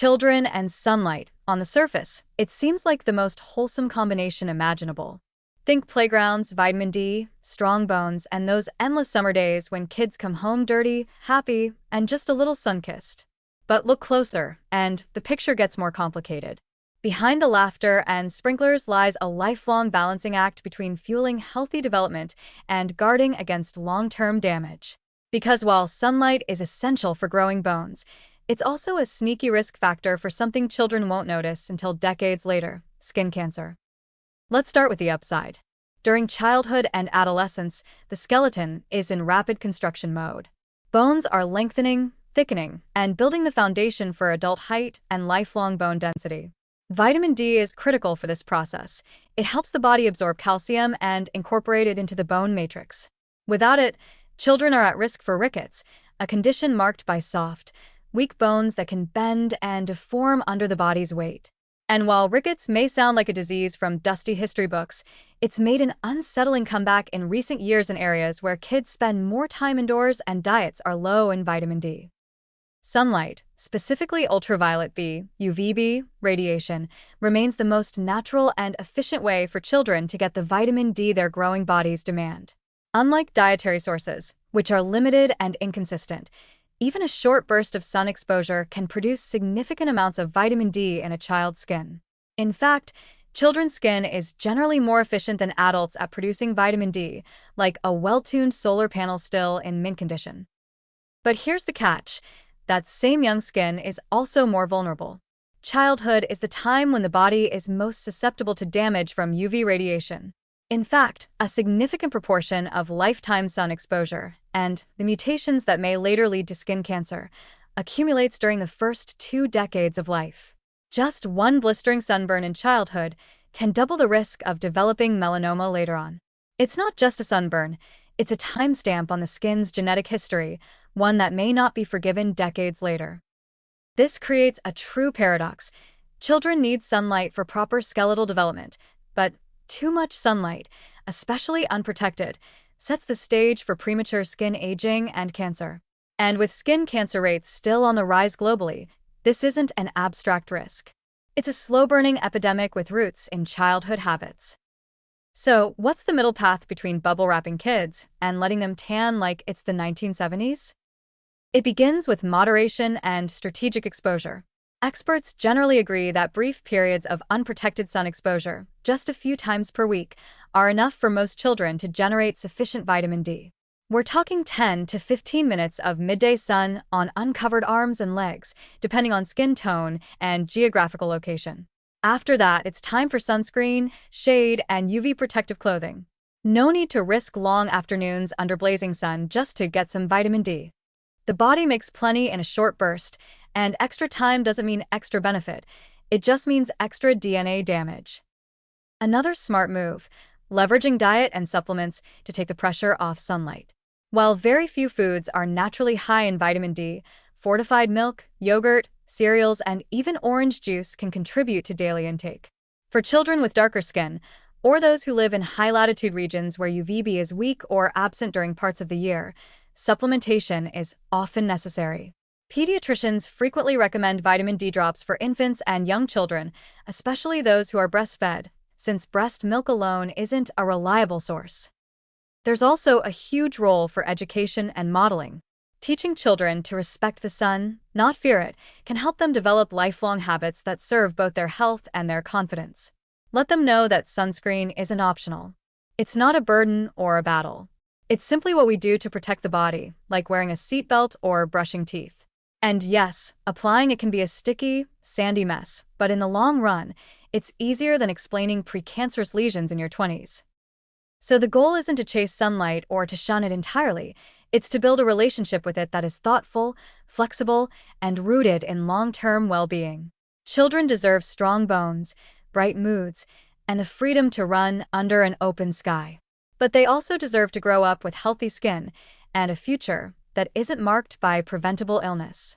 Children and sunlight. On the surface, it seems like the most wholesome combination imaginable. Think playgrounds, vitamin D, strong bones, and those endless summer days when kids come home dirty, happy, and just a little sun-kissed. But look closer, and the picture gets more complicated. Behind the laughter and sprinklers lies a lifelong balancing act between fueling healthy development and guarding against long-term damage. Because while sunlight is essential for growing bones, it's also a sneaky risk factor for something children won't notice until decades later: skin cancer. Let's start with the upside. During childhood and adolescence, the skeleton is in rapid construction mode. Bones are lengthening, thickening, and building the foundation for adult height and lifelong bone density. Vitamin D is critical for this process. It helps the body absorb calcium and incorporate it into the bone matrix. Without it, children are at risk for rickets, a condition marked by soft, weak bones that can bend and deform under the body's weight. And while rickets may sound like a disease from dusty history books, it's made an unsettling comeback in recent years in areas where kids spend more time indoors and diets are low in vitamin D. Sunlight, specifically ultraviolet B, UVB, radiation, remains the most natural and efficient way for children to get the vitamin D their growing bodies demand. Unlike dietary sources, which are limited and inconsistent, even a short burst of sun exposure can produce significant amounts of vitamin D in a child's skin. In fact, children's skin is generally more efficient than adults at producing vitamin D, like a well-tuned solar panel still in mint condition. But here's the catch: that same young skin is also more vulnerable. Childhood is the time when the body is most susceptible to damage from UV radiation. In fact, a significant proportion of lifetime sun exposure, and the mutations that may later lead to skin cancer, accumulates during the first 2 decades of life. Just one blistering sunburn in childhood can double the risk of developing melanoma later on. It's not just a sunburn, it's a timestamp on the skin's genetic history, one that may not be forgiven decades later. This creates a true paradox. Children need sunlight for proper skeletal development, but too much sunlight, especially unprotected, sets the stage for premature skin aging and cancer. And with skin cancer rates still on the rise globally, this isn't an abstract risk. It's a slow-burning epidemic with roots in childhood habits. So, what's the middle path between bubble wrapping kids and letting them tan like it's the 1970s? It begins with moderation and strategic exposure. Experts generally agree that brief periods of unprotected sun exposure, just a few times per week, are enough for most children to generate sufficient vitamin D. We're talking 10 to 15 minutes of midday sun on uncovered arms and legs, depending on skin tone and geographical location. After that, it's time for sunscreen, shade, and UV protective clothing. No need to risk long afternoons under blazing sun just to get some vitamin D. The body makes plenty in a short burst, and extra time doesn't mean extra benefit. It just means extra DNA damage. Another smart move: leveraging diet and supplements to take the pressure off sunlight. While very few foods are naturally high in vitamin D, fortified milk, yogurt, cereals, and even orange juice can contribute to daily intake. For children with darker skin, or those who live in high-latitude regions where UVB is weak or absent during parts of the year, supplementation is often necessary. Pediatricians frequently recommend vitamin D drops for infants and young children, especially those who are breastfed, since breast milk alone isn't a reliable source. There's also a huge role for education and modeling. Teaching children to respect the sun, not fear it, can help them develop lifelong habits that serve both their health and their confidence. Let them know that sunscreen isn't optional. It's not a burden or a battle. It's simply what we do to protect the body, like wearing a seatbelt or brushing teeth. And yes, applying it can be a sticky, sandy mess, but in the long run, it's easier than explaining precancerous lesions in your 20s. So the goal isn't to chase sunlight or to shun it entirely. It's to build a relationship with it that is thoughtful, flexible, and rooted in long-term well-being. Children deserve strong bones, bright moods, and the freedom to run under an open sky. But they also deserve to grow up with healthy skin and a future that isn't marked by preventable illness.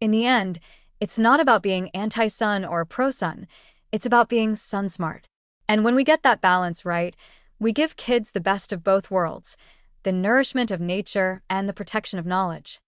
In the end, it's not about being anti-sun or pro-sun, it's about being sun-smart. And when we get that balance right, we give kids the best of both worlds: the nourishment of nature and the protection of knowledge.